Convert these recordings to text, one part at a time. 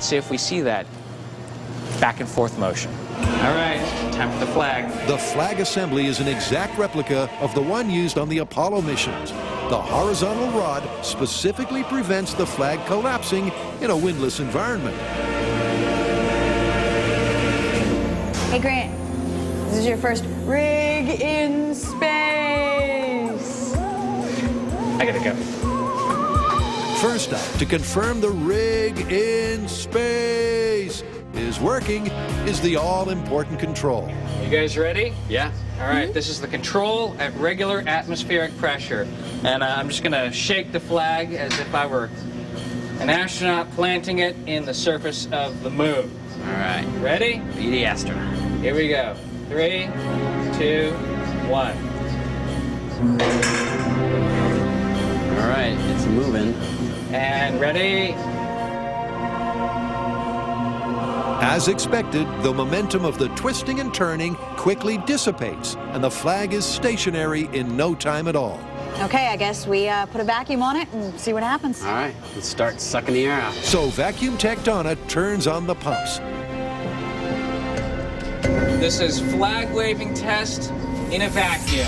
See if we see that back and forth motion. All right, time for the flag. The flag assembly is an exact replica of the one used on the Apollo missions. The horizontal rod specifically prevents the flag collapsing in a windless environment. Hey, Grant, this is your first rig in space. I gotta go. First up, to confirm the rig in space is working, is the all-important control. You guys ready? Yeah. All right, this is the control at regular atmospheric pressure. And I'm just gonna shake the flag as if I were an astronaut planting it in the surface of the moon. All right. Ready? Be the astronaut. Here we go. 3, 2, 1. All right, it's moving. And ready? As expected, the momentum of the twisting and turning quickly dissipates, and the flag is stationary in no time at all. Okay, I guess we put a vacuum on it and see what happens. All right, let's start sucking the air out. So vacuum tech Donna turns on the pumps. This is flag waving test in a vacuum.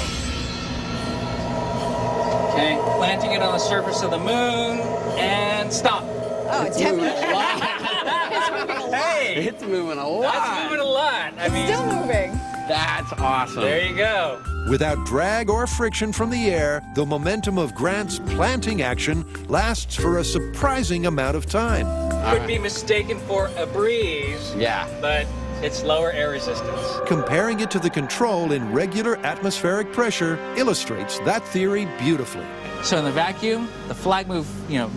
Okay, planting it on the surface of the moon, and stop. Oh, it's definitely it's moving a lot. Hey, It's moving a lot. that's moving a lot. I mean, Still moving. That's awesome. there you go. Without drag or friction from the air, the momentum of Grant's planting action lasts for a surprising amount of time. Could be mistaken for a breeze, Yeah. but it's lower air resistance. Comparing it to the control in regular atmospheric pressure illustrates that theory beautifully. So in the vacuum, the flag moved,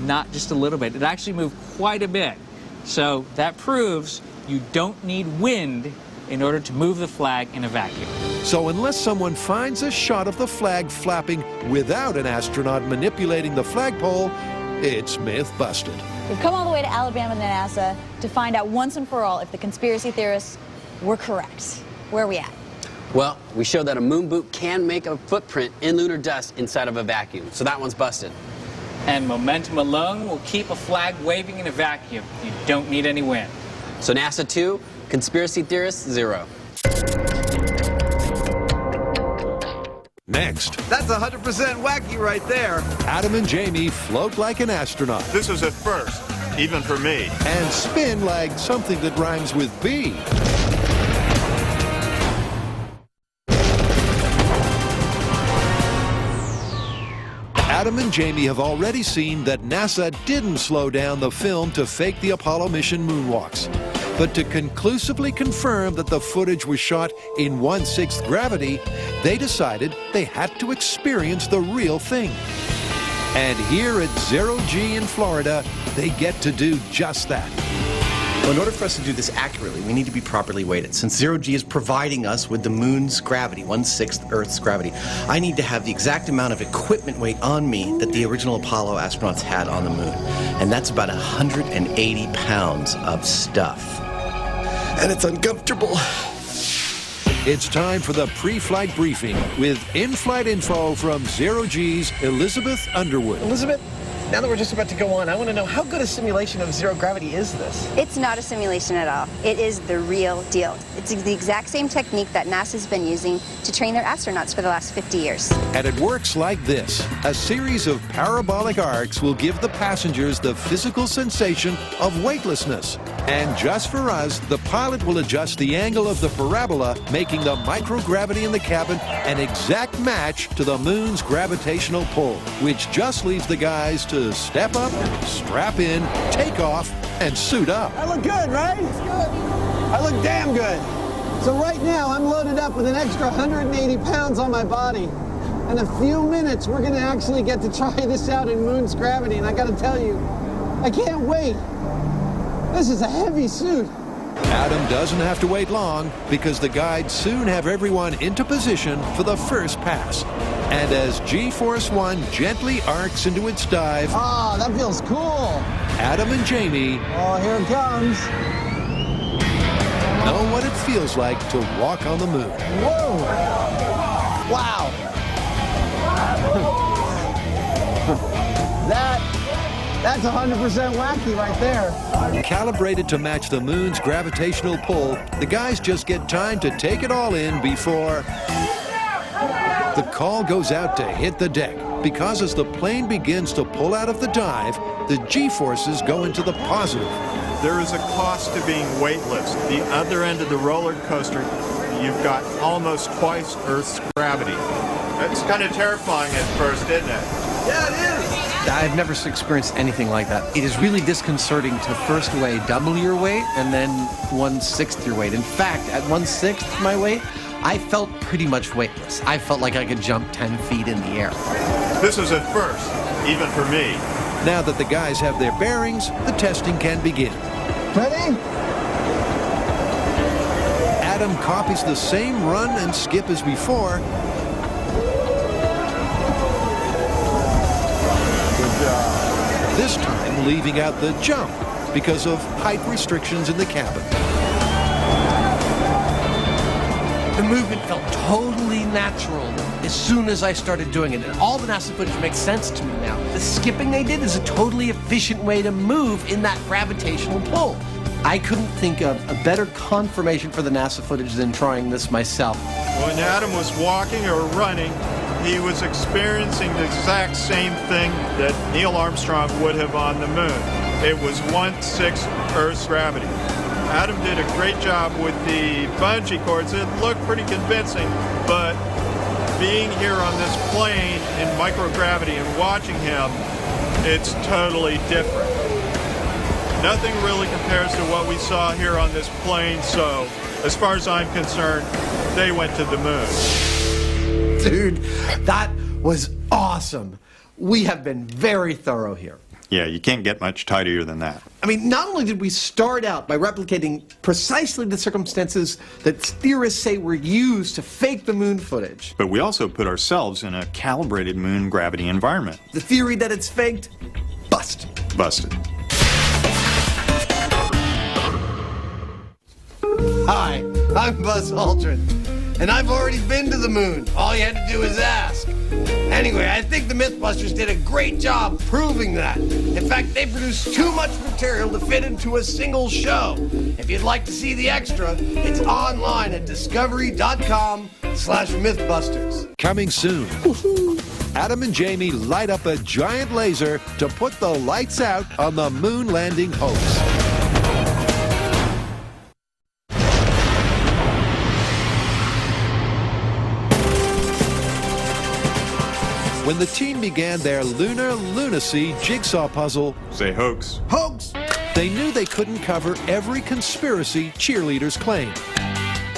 not just a little bit. It actually moved quite a bit. So that proves you don't need wind in order to move the flag in a vacuum. So unless someone finds a shot of the flag flapping without an astronaut manipulating the flagpole, it's myth busted. We've come all the way to Alabama and NASA to find out once and for all if the conspiracy theorists were correct. Where are we at? Well, we showed that a moon boot can make a footprint in lunar dust inside of a vacuum, so that one's busted. And momentum alone will keep a flag waving in a vacuum. You don't need any wind. So NASA 2, conspiracy theorists 0. Next, That's 100% wacky right there. Adam and Jamie float like an astronaut This is a first, even for me. and spin like something that rhymes with bee. Adam and Jamie have already seen that NASA didn't slow down the film to fake the Apollo mission moonwalks. But to conclusively confirm that the footage was shot in 1/6 gravity, they decided they had to experience the real thing. And here at 0G in Florida, they get to do just that. Well, in order for us to do this accurately, we need to be properly weighted. Since 0G is providing us with the moon's gravity, 1/6 Earth's gravity, I need to have the exact amount of equipment weight on me that the original Apollo astronauts had on the moon. And that's about 180 pounds of stuff. And it's uncomfortable. It's time for the pre-flight briefing with in-flight info from 0G's Elizabeth Underwood. Elizabeth, now that we're just about to go on, I want to know how good a simulation of zero gravity is this? It's not a simulation at all. It is the real deal. It's the exact same technique that NASA's been using to train their astronauts for the last 50 years. And it works like this. A series of parabolic arcs will give the passengers the physical sensation of weightlessness. And just for us, the pilot will adjust the angle of the parabola, making the microgravity in the cabin an exact match to the moon's gravitational pull, which just leaves the guys to step up, strap in, take off, and suit up. I look good, right? It's good. I look damn good. So right now, I'm loaded up with an extra 180 pounds on my body. In a few minutes, we're gonna actually get to try this out in moon's gravity, and I gotta tell you, I can't wait. This is a heavy suit. Adam doesn't have to wait long because the guides soon have everyone into position for the first pass. And as G-Force 1 gently arcs into its dive, Oh, that feels cool. Adam and Jamie Oh, here it comes. know what it feels like to walk on the moon. Whoa. Wow. That That's 100% wacky right there. Calibrated to match the moon's gravitational pull, the guys just get time to take it all in before the call goes out to hit the deck. Because as the plane begins to pull out of the dive, the G-forces go into the positive. There is a cost to being weightless. The other end of the roller coaster, you've got almost twice Earth's gravity. That's kind of terrifying at first, isn't it? Yeah, it is. I've never experienced anything like that. It is really disconcerting to first weigh double your weight and then 1/6 your weight. In fact, at 1/6 my weight, I felt pretty much weightless. I felt like I could jump 10 feet in the air. This is a first, even for me. Now that the guys have their bearings, the testing can begin. Ready? Adam copies the same run and skip as before. This time leaving out the jump because of height restrictions in the cabin. The movement felt totally natural as soon as I started doing it, and all the NASA footage makes sense to me now. The skipping they did is a totally efficient way to move in that gravitational pull. I couldn't think of a better confirmation for the NASA footage than trying this myself. When Adam was walking or running, he was experiencing the exact same thing that Neil Armstrong would have on the moon. It was 1/6 Earth's gravity. Adam did a great job with the bungee cords. It looked pretty convincing, but being here on this plane in microgravity and watching him, it's totally different. Nothing really compares to what we saw here on this plane, so as far as I'm concerned, they went to the moon. Dude, that was awesome. We have been very thorough here. Yeah, you can't get much tidier than that. I mean, not only did we start out by replicating precisely the circumstances that theorists say were used to fake the moon footage, But we also put ourselves in a calibrated moon gravity environment. the theory that it's faked, busted. Busted. Hi, I'm Buzz Aldrin, and I've already been to the moon. All you had to do is ask. Anyway, I think the Mythbusters did a great job proving that. In fact, they produced too much material to fit into a single show. If you'd like to see the extra, it's online at discovery.com/Mythbusters. Coming soon. Adam and Jamie light up a giant laser to put the lights out on the moon landing hoax. When the team began their lunar lunacy jigsaw puzzle, Say hoax. Hoax! they knew they couldn't cover every conspiracy cheerleaders claim.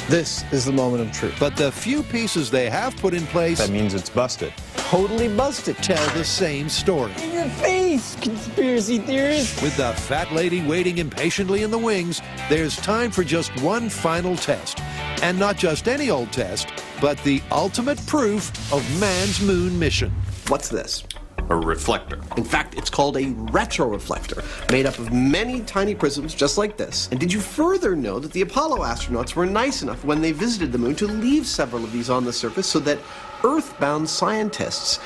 This is the moment of truth. But the few pieces they have put in place That means it's busted. Totally busted. tell the same story. In your face, conspiracy theorists. With the fat lady waiting impatiently in the wings, there's time for just one final test. And not just any old test, but the ultimate proof of man's moon mission. What's this? A reflector. In fact, it's called a retroreflector, made up of many tiny prisms just like this. And did you further know that the Apollo astronauts were nice enough when they visited the moon to leave several of these on the surface so that Earth-bound scientists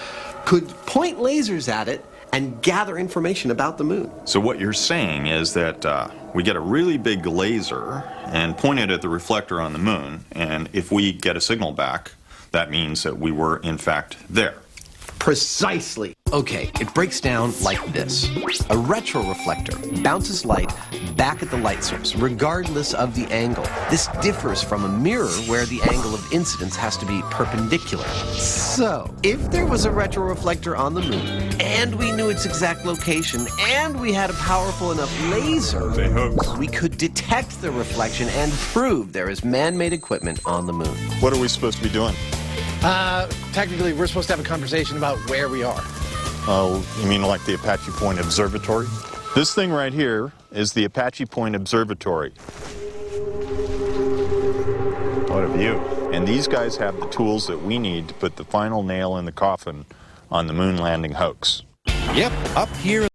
could point lasers at it and gather information about the moon? So what you're saying is that we get a really big laser and point it at the reflector on the moon, and if we get a signal back, that means that we were in fact there. Precisely. Okay, it breaks down like this. A retroreflector bounces light back at the light source, regardless of the angle. This differs from a mirror where the angle of incidence has to be perpendicular. So, if there was a retroreflector on the moon, and we knew its exact location, and we had a powerful enough laser, Say hoax. we could detect the reflection and prove there is man-made equipment on the moon. What are we supposed to be doing? Technically, we're supposed to have a conversation about where we are. Oh, you mean like the Apache Point Observatory? This thing right here is the Apache Point Observatory. What a view. And these guys have the tools that we need to put the final nail in the coffin on the moon landing hoax. Yep, up here